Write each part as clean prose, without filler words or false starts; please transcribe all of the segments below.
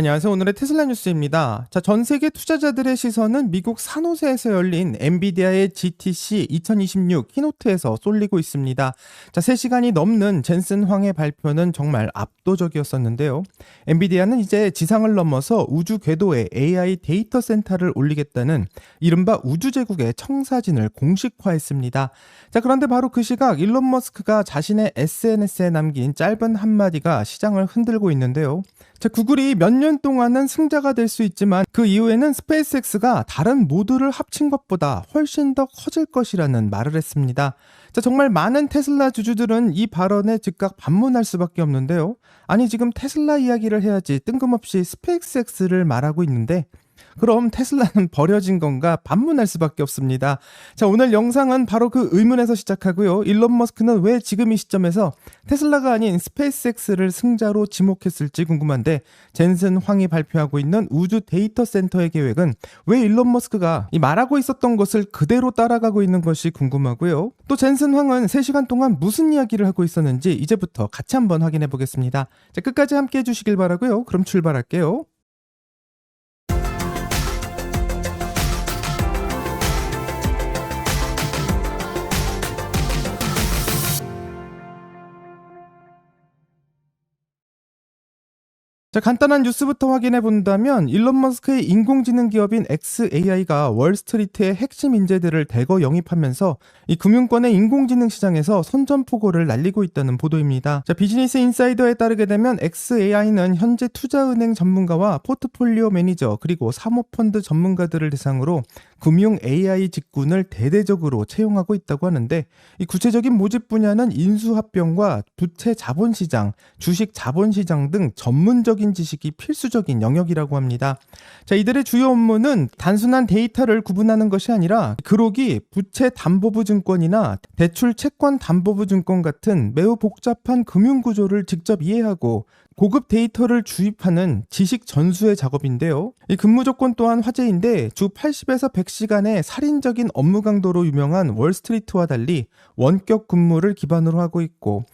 안녕하세요. 오늘의 테슬라 뉴스입니다. 전 세계 투자자들의 시선은 미국 산호세에서 열린 엔비디아의 GTC 2026 키노트에서 쏠리고 있습니다. 3시간이 넘는 젠슨 황의 발표는 정말 압도적이었었는데요. 엔비디아는 이제 지상을 넘어서 우주 궤도에 AI 데이터 센터를 올리겠다는 이른바 우주제국의 청사진을 공식화했습니다. 그런데 바로 그 시각 일론 머스크가 자신의 SNS에 남긴 짧은 한마디가 시장을 흔들고 있는데요. 구글이 몇 년 동안은 승자가 될 수 있지만 그 이후에는 스페이스X가 다른 모두를 합친 것보다 훨씬 더 커질 것이라는 말을 했습니다. 정말 많은 테슬라 주주들은 이 발언에 즉각 반문할 수밖에 없는데요. 아니 지금 테슬라 이야기를 해야지 뜬금없이 스페이스X를 말하고 있는데 그럼 테슬라는 버려진 건가 반문할 수밖에 없습니다. 오늘 영상은 바로 그 의문에서 시작하고요. 일론 머스크는 왜 지금 이 시점에서 테슬라가 아닌 스페이스X를 승자로 지목했을지 궁금한데 젠슨 황이 발표하고 있는 우주 데이터 센터의 계획은 왜 일론 머스크가 이 말하고 있었던 것을 그대로 따라가고 있는 것이 궁금하고요. 또 젠슨 황은 3시간 동안 무슨 이야기를 하고 있었는지 이제부터 같이 한번 확인해 보겠습니다. 끝까지 함께 해주시길 바라고요. 그럼 출발할게요. 간단한 뉴스부터 확인해 본다면 일론 머스크의 인공지능 기업인 xAI가 월스트리트의 핵심 인재들을 대거 영입하면서 이 금융권의 인공지능 시장에서 선전포고를 날리고 있다는 보도입니다. 비즈니스 인사이더에 따르게 되면 xAI는 현재 투자은행 전문가와 포트폴리오 매니저 그리고 사모펀드 전문가들을 대상으로 금융 AI 직군을 대대적으로 채용하고 있다고 하는데 이 구체적인 모집 분야는 인수합병과 부채 자본시장, 주식 자본시장 등 전문적인 지식이 필수적인 영역이라고 합니다. 이들의 주요 업무는 단순한 데이터를 구분하는 것이 아니라 그록이 부채 담보부 증권이나 대출 채권 담보부 증권 같은 매우 복잡한 금융 구조를 직접 이해하고 고급 데이터를 주입하는 지식 전수의 작업인데요. 이 근무 조건 또한 화제인데 주 80에서 100시간의 살인적인 업무 강도로 유명한 월스트리트와 달리 원격 근무를 기반으로 하고 있고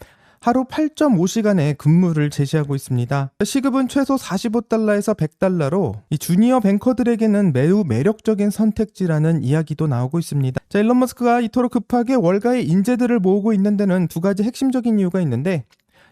하루 8.5시간의 근무를 제시하고 있습니다. 시급은 최소 $45에서 $100로 이 주니어 뱅커들에게는 매우 매력적인 선택지라는 이야기도 나오고 있습니다. 일론 머스크가 이토록 급하게 월가의 인재들을 모으고 있는 데는 두 가지 핵심적인 이유가 있는데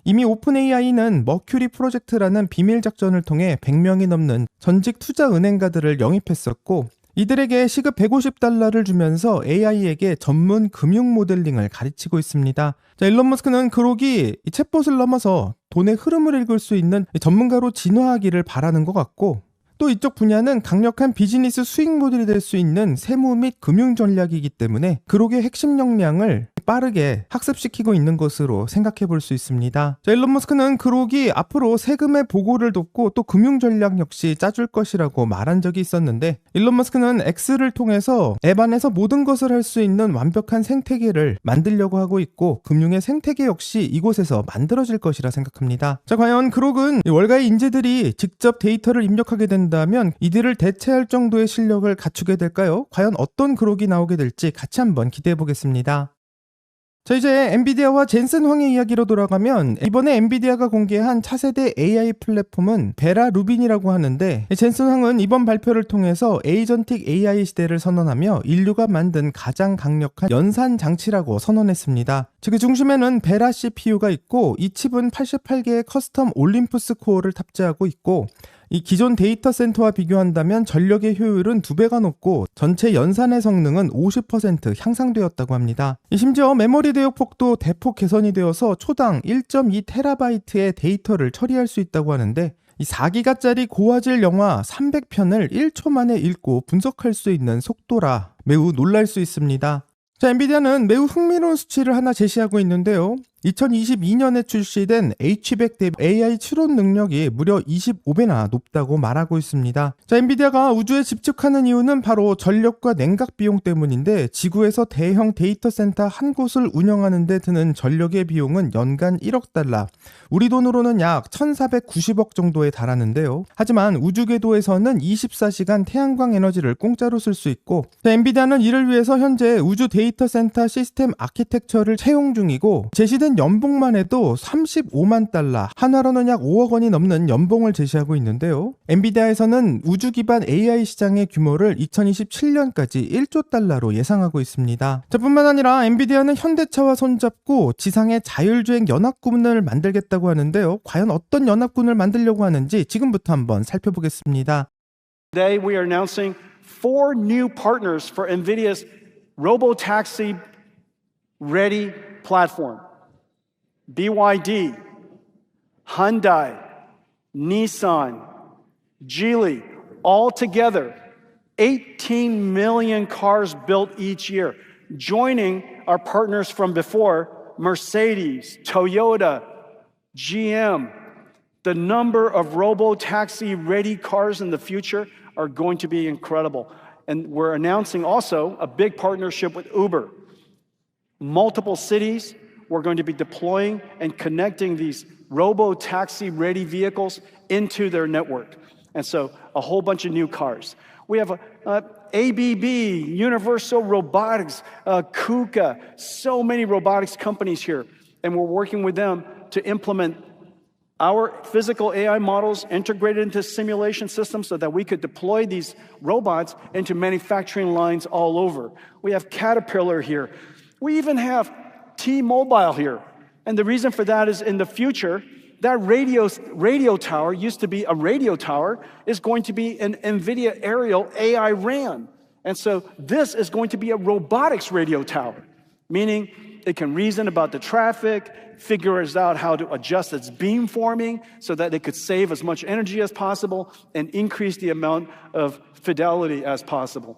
이미 오픈 AI는 머큐리 프로젝트라는 비밀 작전을 통해 100명이 넘는 전직 투자 은행가들을 영입했었고 이들에게 시급 $150를 주면서 AI에게 전문 금융 모델링을 가르치고 있습니다. 일론 머스크는 그록이 이 챗봇을 넘어서 돈의 흐름을 읽을 수 있는 전문가로 진화하기를 바라는 것 같고 또 이쪽 분야는 강력한 비즈니스 수익 모델이 될 수 있는 세무 및 금융 전략이기 때문에 그록의 핵심 역량을 빠르게 학습시키고 있는 것으로 생각해 볼 수 있습니다. 일론 머스크는 그록이 앞으로 세금의 보고를 돕고 또 금융 전략 역시 짜줄 것이라고 말한 적이 있었는데 일론 머스크는 X를 통해서 앱 안에서 모든 것을 할 수 있는 완벽한 생태계를 만들려고 하고 있고 금융의 생태계 역시 이곳에서 만들어질 것이라 생각합니다. 과연 그록은 월가의 인재들이 직접 데이터를 입력하게 된다면 이들을 대체할 정도의 실력을 갖추게 될까요? 과연 어떤 그록이 나오게 될지 같이 한번 기대해 보겠습니다. 이제 엔비디아와 젠슨 황의 이야기로 돌아가면 이번에 엔비디아가 공개한 차세대 AI 플랫폼은 베라 루빈이라고 하는데 젠슨 황은 이번 발표를 통해서 에이전틱 AI 시대를 선언하며 인류가 만든 가장 강력한 연산 장치라고 선언했습니다. 그 중심에는 베라 CPU가 있고 이 칩은 88개의 커스텀 올림푸스 코어를 탑재하고 있고 이 기존 데이터 센터와 비교한다면 전력의 효율은 2배가 높고 전체 연산의 성능은 50% 향상되었다고 합니다. 심지어 메모리 대역폭도 대폭 개선이 되어서 초당 1.2TB의 데이터를 처리할 수 있다고 하는데 이 4기가짜리 고화질 영화 300편을 1초 만에 읽고 분석할 수 있는 속도라 매우 놀랄 수 있습니다. 엔비디아는 매우 흥미로운 수치를 하나 제시하고 있는데요. 2022년에 출시된 H100 대비 AI 추론 능력이 무려 25배나 높다고 말하고 있습니다. 엔비디아가 우주에 집중하는 이유는 바로 전력과 냉각 비용 때문인데 지구에서 대형 데이터 센터 한 곳을 운영하는 데 드는 전력의 비용은 연간 $1억, 우리 돈으로는 약 1490억 정도에 달하는데요. 하지만 우주 궤도에서는 24시간 태양광 에너지를 공짜로 쓸 수 있고 엔비디아는 이를 위해서 현재 우주 데이터 센터 시스템 아키텍처를 채용 중이고 제시된 평균 연봉만 해도 35만 달러, 한화로는 약 5억 원이 넘는 연봉을 제시하고 있는데요. 엔비디아에서는 우주 기반 AI 시장의 규모를 2027년까지 1조 달러로 예상하고 있습니다. 뿐만 아니라 엔비디아는 현대차와 손잡고 지상의 자율주행 연합군을 만들겠다고 하는데요. 과연 어떤 연합군을 만들려고 하는지 지금부터 한번 살펴보겠습니다. Today we are announcing 4 new partners for NVIDIA's Robotaxi Ready platform. BYD, Hyundai, Nissan, Geely, all together, 18 million cars built each year, joining our partners from before, Mercedes, Toyota, GM. The number of robo-taxi-ready cars in the future are going to be incredible. And we're announcing also a big partnership with Uber. Multiple cities, we're going to be deploying and connecting these robo-taxi-ready vehicles into their network. And so a whole bunch of new cars. We have ABB, Universal Robotics, KUKA, so many robotics companies here. And we're working with them to implement our physical AI models integrated into simulation systems so that we could deploy these robots into manufacturing lines all over. We have Caterpillar here. We even have T-Mobile here. And the reason for that is in the future, that radio tower used to be a radio tower, is going to be an NVIDIA Aerial AI RAN. And so this is going to be a robotics radio tower, meaning it can reason about the traffic, figures out how to adjust its beamforming so that it could save as much energy as possible and increase the amount of fidelity as possible.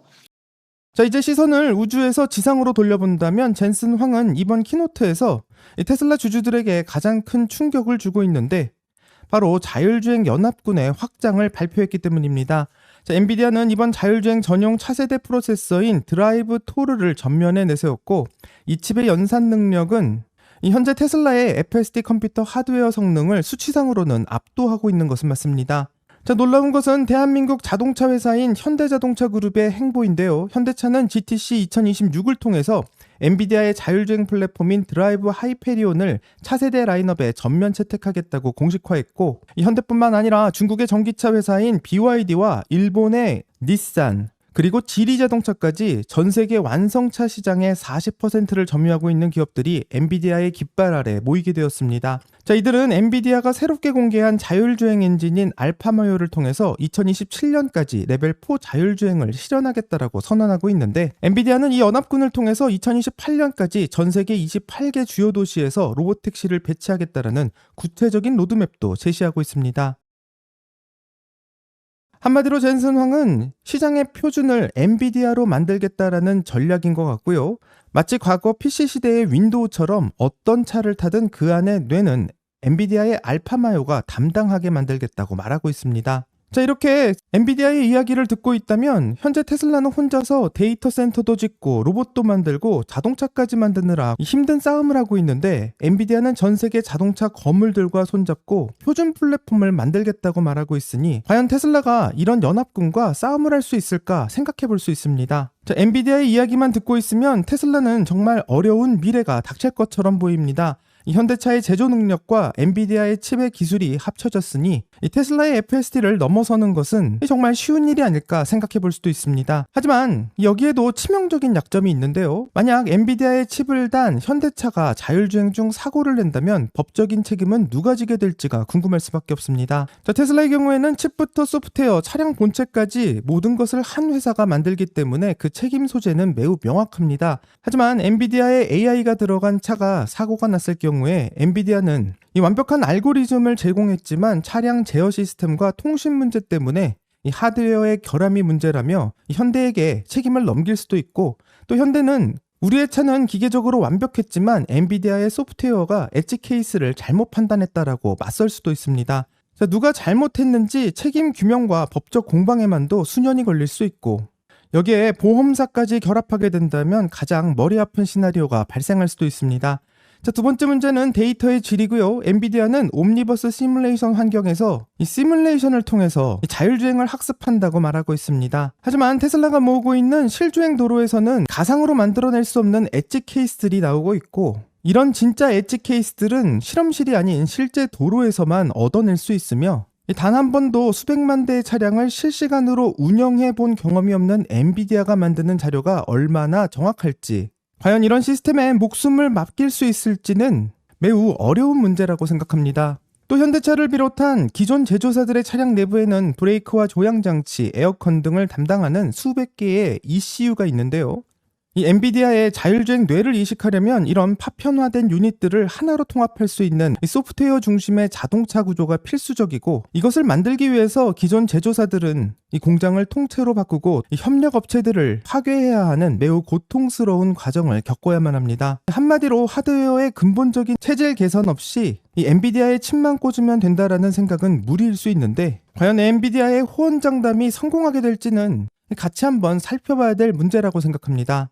자, 이제 시선을 우주에서 지상으로 돌려본다면 젠슨 황은 이번 키노트에서 테슬라 주주들에게 가장 큰 충격을 주고 있는데 바로 자율주행 연합군의 확장을 발표했기 때문입니다. 자, 엔비디아는 이번 자율주행 전용 차세대 프로세서인 드라이브 토르를 전면에 내세웠고 이 칩의 연산 능력은 현재 테슬라의 FSD 컴퓨터 하드웨어 성능을 수치상으로는 압도하고 있는 것은 맞습니다. 자, 놀라운 것은 대한민국 자동차 회사인 현대자동차 그룹의 행보인데요. 현대차는 GTC 2026을 통해서 엔비디아의 자율주행 플랫폼인 드라이브 하이페리온을 차세대 라인업에 전면 채택하겠다고 공식화했고 현대뿐만 아니라 중국의 전기차 회사인 BYD와 일본의 닛산 그리고 지리자동차까지 전 세계 완성차 시장의 40%를 점유하고 있는 기업들이 엔비디아의 깃발 아래 모이게 되었습니다. 자, 이들은 엔비디아가 새롭게 공개한 자율주행 엔진인 알파마요를 통해서 2027년까지 레벨 4 자율주행을 실현하겠다라고 선언하고 있는데 엔비디아는 이 연합군을 통해서 2028년까지 전 세계 28개 주요 도시에서 로보택시를 배치하겠다라는 구체적인 로드맵도 제시하고 있습니다. 한마디로 젠슨 황은 시장의 표준을 엔비디아로 만들겠다라는 전략인 것 같고요. 마치 과거 PC 시대의 윈도우처럼 어떤 차를 타든 그 안에 뇌는 엔비디아의 알파마요가 담당하게 만들겠다고 말하고 있습니다. 자, 이렇게 엔비디아의 이야기를 듣고 있다면 현재 테슬라는 혼자서 데이터 센터도 짓고 로봇도 만들고 자동차까지 만드느라 힘든 싸움을 하고 있는데 엔비디아는 전 세계 자동차 거물들과 손잡고 표준 플랫폼을 만들겠다고 말하고 있으니 과연 테슬라가 이런 연합군과 싸움을 할 수 있을까 생각해 볼 수 있습니다. 자, 엔비디아의 이야기만 듣고 있으면 테슬라는 정말 어려운 미래가 닥칠 것처럼 보입니다. 이 현대차의 제조 능력과 엔비디아의 칩의 기술이 합쳐졌으니 이 테슬라의 FSD를 넘어서는 것은 정말 쉬운 일이 아닐까 생각해 볼 수도 있습니다. 하지만 여기에도 치명적인 약점이 있는데요. 만약 엔비디아의 칩을 단 현대차가 자율주행 중 사고를 낸다면 법적인 책임은 누가 지게 될지가 궁금할 수밖에 없습니다. 자, 테슬라의 경우에는 칩부터 소프트웨어, 차량 본체까지 모든 것을 한 회사가 만들기 때문에 그 책임 소재는 매우 명확합니다. 하지만 엔비디아의 AI가 들어간 차가 사고가 났을 경우에 엔비디아는 이 완벽한 알고리즘을 제공했지만 차량 제어 시스템과 통신 문제 때문에 이 하드웨어의 결함이 문제라며 현대에게 책임을 넘길 수도 있고 또 현대는 우리의 차는 기계적으로 완벽했지만 엔비디아의 소프트웨어가 엣지 케이스를 잘못 판단했다라고 맞설 수도 있습니다. 자, 누가 잘못했는지 책임 규명과 법적 공방에만도 수년이 걸릴 수 있고 여기에 보험사까지 결합하게 된다면 가장 머리 아픈 시나리오가 발생할 수도 있습니다. 자, 두 번째 문제는 데이터의 질이고요. 엔비디아는 옴니버스 시뮬레이션 환경에서 이 시뮬레이션을 통해서 자율주행을 학습한다고 말하고 있습니다. 하지만 테슬라가 모으고 있는 실주행 도로에서는 가상으로 만들어낼 수 없는 엣지 케이스들이 나오고 있고 이런 진짜 엣지 케이스들은 실험실이 아닌 실제 도로에서만 얻어낼 수 있으며 단 한 번도 수백만 대의 차량을 실시간으로 운영해 본 경험이 없는 엔비디아가 만드는 자료가 얼마나 정확할지, 과연 이런 시스템에 목숨을 맡길 수 있을지는 매우 어려운 문제라고 생각합니다. 또 현대차를 비롯한 기존 제조사들의 차량 내부에는 브레이크와 조향장치, 에어컨 등을 담당하는 수백 개의 ECU가 있는데요. 이 엔비디아의 자율주행 뇌를 이식하려면 이런 파편화된 유닛들을 하나로 통합할 수 있는 소프트웨어 중심의 자동차 구조가 필수적이고, 이것을 만들기 위해서 기존 제조사들은 이 공장을 통째로 바꾸고 협력 업체들을 파괴해야 하는 매우 고통스러운 과정을 겪어야만 합니다. 한마디로 하드웨어의 근본적인 체질 개선 없이 이 엔비디아에 침만 꽂으면 된다라는 생각은 무리일 수 있는데, 과연 엔비디아의 호언장담이 성공하게 될지는 같이 한번 살펴봐야 될 문제라고 생각합니다.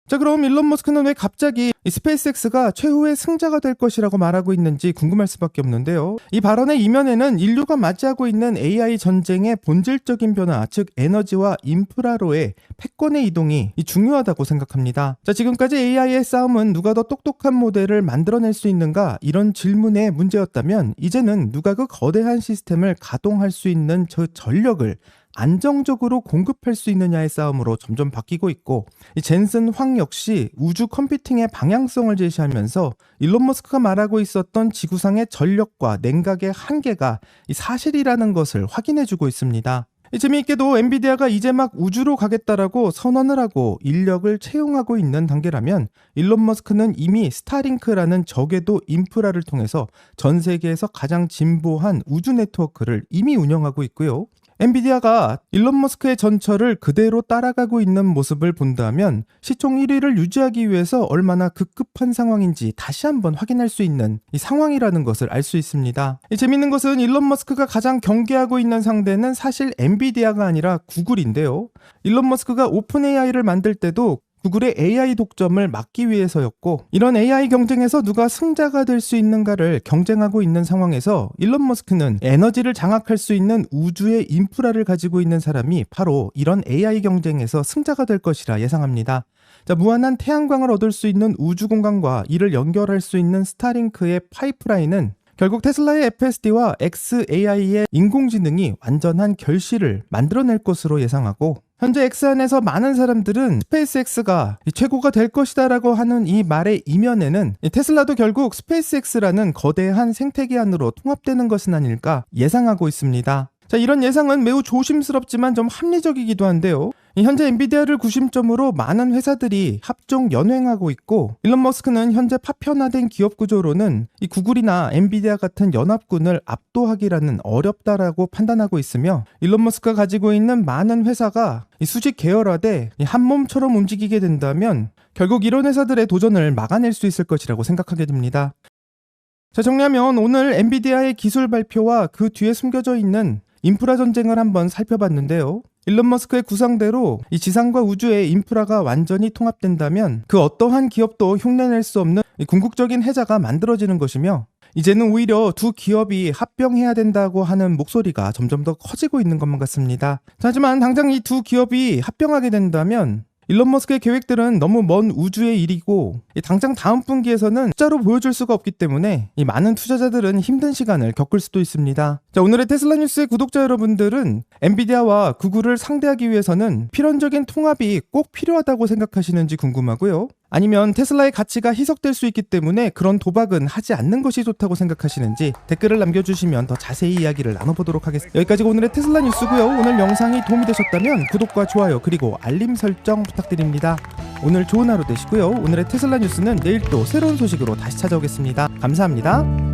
자, 그럼 일론 머스크는 왜 갑자기 이 스페이스X가 최후의 승자가 될 것이라고 말하고 있는지 궁금할 수밖에 없는데요. 이 발언의 이면에는 인류가 맞이하고 있는 AI 전쟁의 본질적인 변화, 즉 에너지와 인프라로의 패권의 이동이 중요하다고 생각합니다. 자, 지금까지 AI의 싸움은 누가 더 똑똑한 모델을 만들어낼 수 있는가, 이런 질문의 문제였다면, 이제는 누가 그 거대한 시스템을 가동할 수 있는 저 전력을 안정적으로 공급할 수 있느냐의 싸움으로 점점 바뀌고 있고, 이 젠슨 황 역시 우주 컴퓨팅의 방향성을 제시하면서 일론 머스크가 말하고 있었던 지구상의 전력과 냉각의 한계가 이 사실이라는 것을 확인해주고 있습니다. 재미있게도 엔비디아가 이제 막 우주로 가겠다라고 선언을 하고 인력을 채용하고 있는 단계라면, 일론 머스크는 이미 스타링크라는 저궤도 인프라를 통해서 전 세계에서 가장 진보한 우주 네트워크를 이미 운영하고 있고요. 엔비디아가 일론 머스크의 전철을 그대로 따라가고 있는 모습을 본다면 시총 1위를 유지하기 위해서 얼마나 급급한 상황인지 다시 한번 확인할 수 있는 이 상황이라는 것을 알 수 있습니다. 재밌는 것은 일론 머스크가 가장 경계하고 있는 상대는 사실 엔비디아가 아니라 구글인데요. 일론 머스크가 오픈 AI를 만들 때도 구글의 AI 독점을 막기 위해서였고, 이런 AI 경쟁에서 누가 승자가 될 수 있는가를 경쟁하고 있는 상황에서 일론 머스크는 에너지를 장악할 수 있는 우주의 인프라를 가지고 있는 사람이 바로 이런 AI 경쟁에서 승자가 될 것이라 예상합니다. 자, 무한한 태양광을 얻을 수 있는 우주 공간과 이를 연결할 수 있는 스타링크의 파이프라인은 결국 테슬라의 FSD와 xAI의 인공지능이 완전한 결실을 만들어낼 것으로 예상하고, 현재 X 안에서 많은 사람들은 스페이스X가 최고가 될 것이다 라고 하는 이 말의 이면에는 테슬라도 결국 스페이스X라는 거대한 생태계 안으로 통합되는 것은 아닐까 예상하고 있습니다. 자, 이런 예상은 매우 조심스럽지만 좀 합리적이기도 한데요. 현재 엔비디아를 구심점으로 많은 회사들이 합종 연횡하고 있고, 일론 머스크는 현재 파편화된 기업 구조로는 이 구글이나 엔비디아 같은 연합군을 압도하기라는 어렵다라고 판단하고 있으며, 일론 머스크가 가지고 있는 많은 회사가 이 수직 계열화돼 한 몸처럼 움직이게 된다면 결국 이런 회사들의 도전을 막아낼 수 있을 것이라고 생각하게 됩니다. 자, 정리하면 오늘 엔비디아의 기술 발표와 그 뒤에 숨겨져 있는 인프라 전쟁을 한번 살펴봤는데요. 일론 머스크의 구상대로 이 지상과 우주의 인프라가 완전히 통합된다면 그 어떠한 기업도 흉내낼 수 없는 궁극적인 해자가 만들어지는 것이며, 이제는 오히려 두 기업이 합병해야 된다고 하는 목소리가 점점 더 커지고 있는 것만 같습니다. 하지만 당장 이 두 기업이 합병하게 된다면 일론 머스크의 계획들은 너무 먼 우주의 일이고, 당장 다음 분기에서는 숫자로 보여줄 수가 없기 때문에 이 많은 투자자들은 힘든 시간을 겪을 수도 있습니다. 자, 오늘의 테슬라 뉴스의 구독자 여러분들은 엔비디아와 구글을 상대하기 위해서는 필연적인 통합이 꼭 필요하다고 생각하시는지 궁금하고요. 아니면 테슬라의 가치가 희석될 수 있기 때문에 그런 도박은 하지 않는 것이 좋다고 생각하시는지 댓글을 남겨주시면 더 자세히 이야기를 나눠보도록 하겠습니다. 여기까지가 오늘의 테슬라 뉴스고요. 오늘 영상이 도움이 되셨다면 구독과 좋아요 그리고 알림 설정 부탁드립니다. 오늘 좋은 하루 되시고요. 오늘의 테슬라 뉴스는 내일 또 새로운 소식으로 다시 찾아오겠습니다. 감사합니다.